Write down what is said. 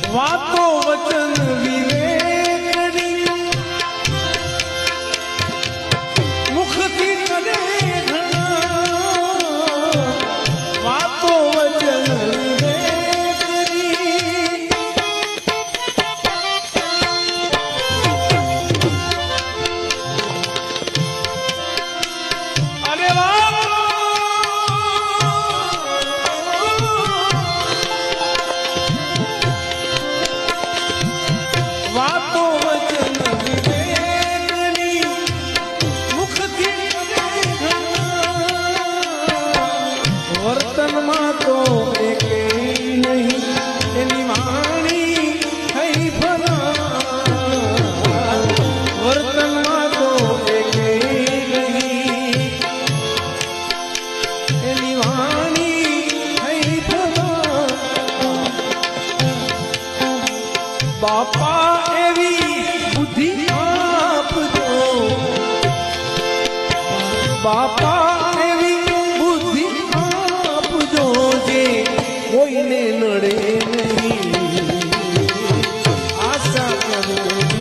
વાતો વચન વિવેકની મુખથી કરે ઘણા વાતો વચન વિવેકની અરે વાતો વચન વિવેકની મુખથી વર્તનમાં તો એકેય નહીં એની વાણી થઈ ભલા વર્તનમાં તો એકેય નહીં એની વાણી થઈ ભલા બાપા બુદ્ધિ આપજો બાપા એવી બુદ્ધિ આપજો જે કોઈને નડે